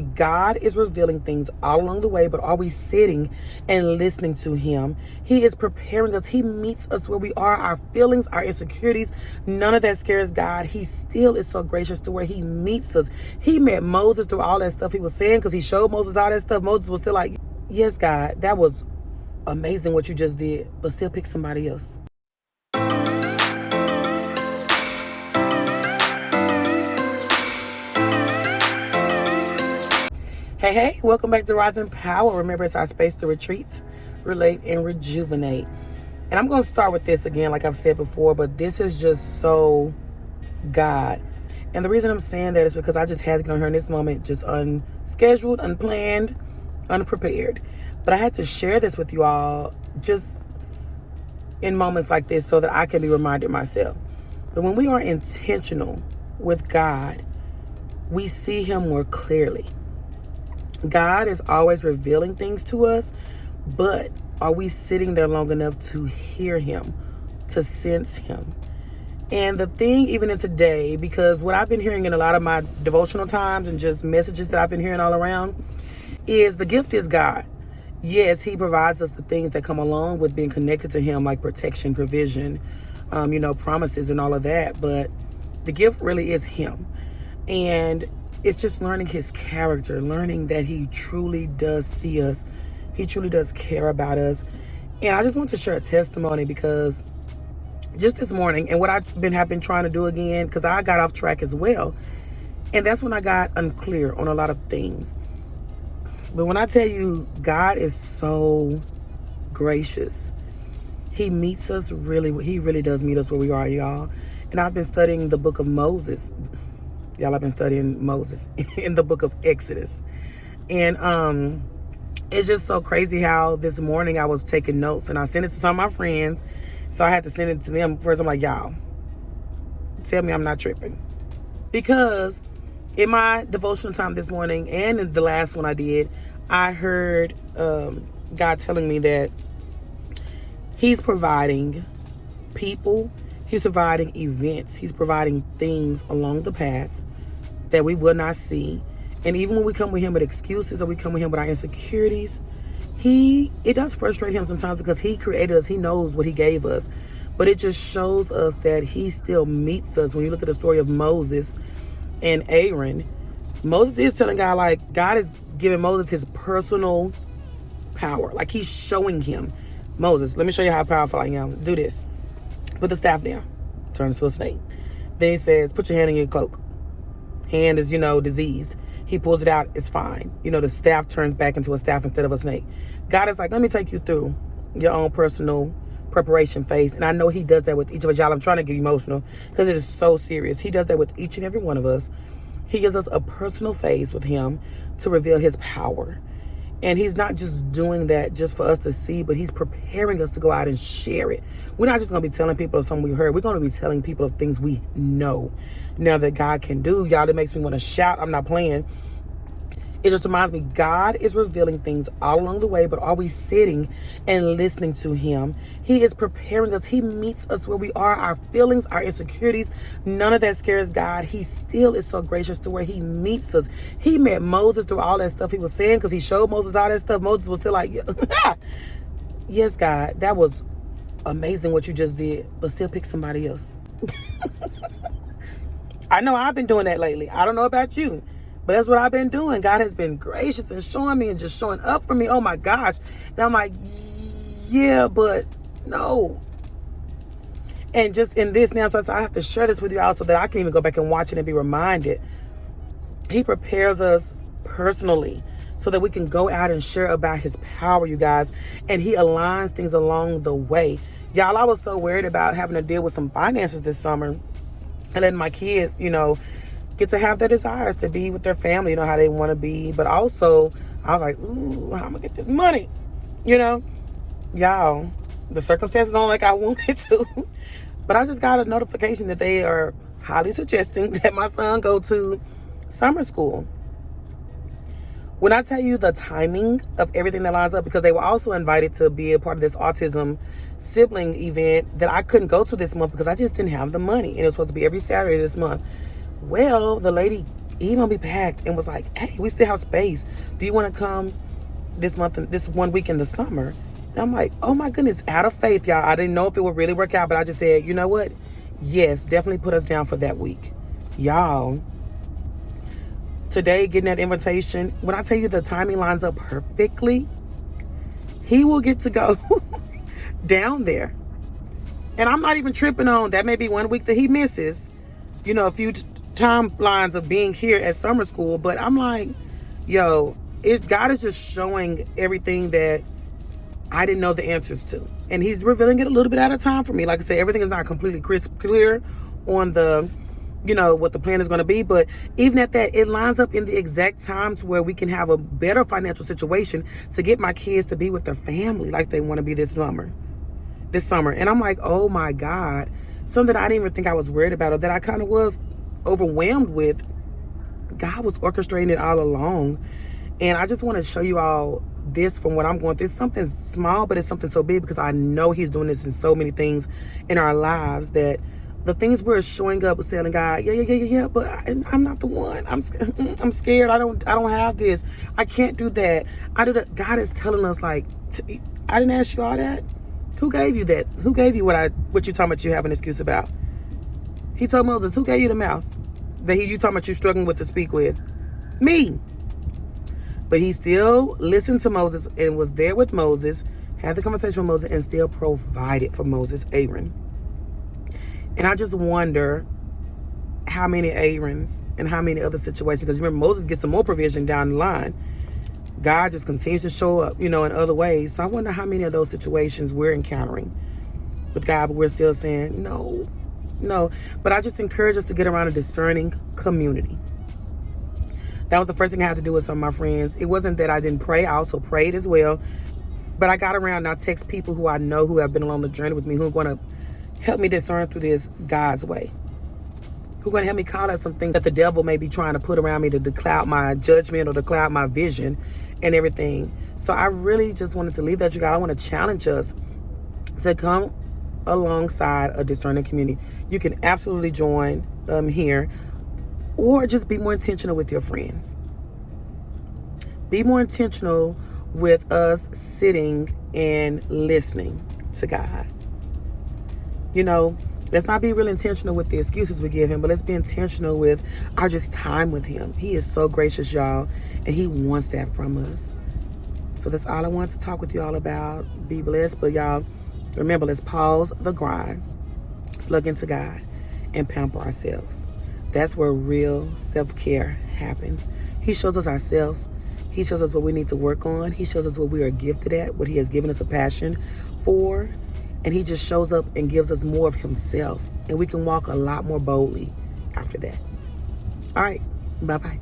God is revealing things all along the way, but are we sitting and listening to him? He is preparing us. He meets us where we are, our feelings, our insecurities. None of that scares God. He still is so gracious to where he meets us. He met Moses through all that stuff he was saying because he showed Moses all that stuff. Moses was still like, yes, God, that was amazing what you just did, but still pick somebody else. Hey, welcome back to Rising Power. Remember, it's our space to retreat, relate, and rejuvenate. And I'm going to start with this again, like I've said before, but this is just so God. And the reason I'm saying that is because I just had to get on here in this moment, just unscheduled, unplanned, unprepared. But I had to share this with you all just in moments like this so that I can be reminded myself. But when we are intentional with God, we see him more clearly. God is always revealing things to us, but are we sitting there long enough to hear him, to sense him? And the thing, even in today, because what I've been hearing in a lot of my devotional times and just messages that I've been hearing all around, is the gift is God. Yes, he provides us the things that come along with being connected to him, like protection, provision, promises and all of that. But the gift really is him. And it's just learning his character, learning that he truly does see us. He truly does care about us. And I just want to share a testimony because just this morning, and what I've been trying to do again, because I got off track as well. And that's when I got unclear on a lot of things. But when I tell you, God is so gracious. He meets us he really does meet us where we are, y'all. And I've been studying the book of Moses. Y'all, I've been studying Moses in the book of Exodus. And it's just so crazy how this morning I was taking notes and I sent it to some of my friends. So I had to send it to them first. I'm like, y'all, tell me I'm not tripping. Because in my devotional time this morning and in the last one I did, I heard God telling me that he's providing people, he's providing events, he's providing things along the path that we will not see. And even when we come with him with excuses or we come with him with our insecurities, it does frustrate him sometimes because he created us. He knows what he gave us. But it just shows us that he still meets us. When you look at the story of Moses and Aaron, Moses is telling God, like, God is giving Moses his personal power. Like, he's showing him, Moses, let me show you how powerful I am. Do this. Put the staff down. Turns to a snake. Then he says, put your hand in your cloak. Hand is, diseased. He pulls it out. It's fine. The staff turns back into a staff instead of a snake. God is like, let me take you through your own personal preparation phase. And I know he does that with each of us. Y'all, I'm trying to get emotional because it is so serious. He does that with each and every one of us. He gives us a personal phase with him to reveal his power. And he's not just doing that just for us to see, but he's preparing us to go out and share it. We're not just going to be telling people of something we heard. We're going to be telling people of things we know now that God can do. Y'all, it makes me want to shout. I'm not playing. It just reminds me, God is revealing things all along the way, but are we sitting and listening to him? He is preparing us. He meets us where we are, our feelings, our insecurities. None of that scares God. He still is so gracious to where he meets us. He met Moses through all that stuff he was saying because he showed Moses all that stuff. Moses was still like, yes, God, that was amazing what you just did, but still pick somebody else. I know I've been doing that lately. I don't know about you. But that's what I've been doing. God has been gracious and showing me and just showing up for me. Oh my gosh. And I'm like, yeah, but no. And just in this now, so I have to share this with you all so that I can even go back and watch it and be reminded. He prepares us personally so that we can go out and share about his power, you guys. And he aligns things along the way. Y'all, I was so worried about having to deal with some finances this summer and letting my kids, get to have their desires to be with their family, how they want to be. But also, I was like, ooh, how am I going to get this money? Y'all, the circumstances don't like I wanted to. But I just got a notification that they are highly suggesting that my son go to summer school. When I tell you the timing of everything that lines up, because they were also invited to be a part of this autism sibling event that I couldn't go to this month because I just didn't have the money. And it was supposed to be every Saturday this month. Well, the lady emailed me back and was like, hey, we still have space. Do you want to come this month, this 1 week in the summer? And I'm like, oh my goodness, out of faith, y'all. I didn't know if it would really work out, but I just said, you know what? Yes, definitely put us down for that week. Y'all, today, getting that invitation, when I tell you the timing lines up perfectly, he will get to go down there. And I'm not even tripping on that. May be 1 week that he misses, you know, a few timelines of being here at summer school. But I'm like, yo, God is just showing everything that I didn't know the answers to. And he's revealing it a little bit at a time for me. Like I said, everything is not completely crisp clear on the, you know, what the plan is going to be. But even at that, it lines up in the exact time to where we can have a better financial situation to get my kids to be with their family like they want to be this summer. And I'm like, oh my God, something I didn't even think I was worried about, or that I kind of was overwhelmed with. God was orchestrating it all along. And I just want to show you all this from what I'm going through. It's something small, but it's something so big, because I know he's doing this in so many things in our lives, that the things we're showing up with telling God, yeah, but I'm not the one. I'm scared. I don't have this. I can't do that. God is telling us, like, I didn't ask you all that. Who gave you that? Who gave you what you talking about you have an excuse about? He told Moses, who gave you the mouth that you talking about you struggling with to speak with? Me. But he still listened to Moses and was there with Moses, had the conversation with Moses, and still provided for Moses, Aaron. And I just wonder how many Aarons and how many other situations, because remember, Moses gets some more provision down the line. God just continues to show up, you know, in other ways. So I wonder how many of those situations we're encountering with God, but we're still saying, no. But I just encourage us to get around a discerning community. That was the first thing I had to do with some of my friends. It wasn't that I didn't pray. I also prayed as well. But I got around and I text people who I know who have been along the journey with me, who are going to help me discern through this God's way. Who are going to help me call out some things that the devil may be trying to put around me to cloud my judgment or to cloud my vision and everything. So I really just wanted to leave that, you guys. I want to challenge us to come alongside a discerning community. You can absolutely join here, or just be more intentional with your friends. Be more intentional with us sitting and listening to God. You know, let's not be real intentional with the excuses we give him, but let's be intentional with our just time with him. He is so gracious, y'all, and he wants that from us. So that's all I wanted to talk with you all about. Be blessed. But y'all, remember, let's pause the grind, plug into God, and pamper ourselves. That's where real self-care happens. He shows us ourselves. He shows us what we need to work on. He shows us what we are gifted at, what he has given us a passion for. And he just shows up and gives us more of himself. And we can walk a lot more boldly after that. All right. Bye-bye.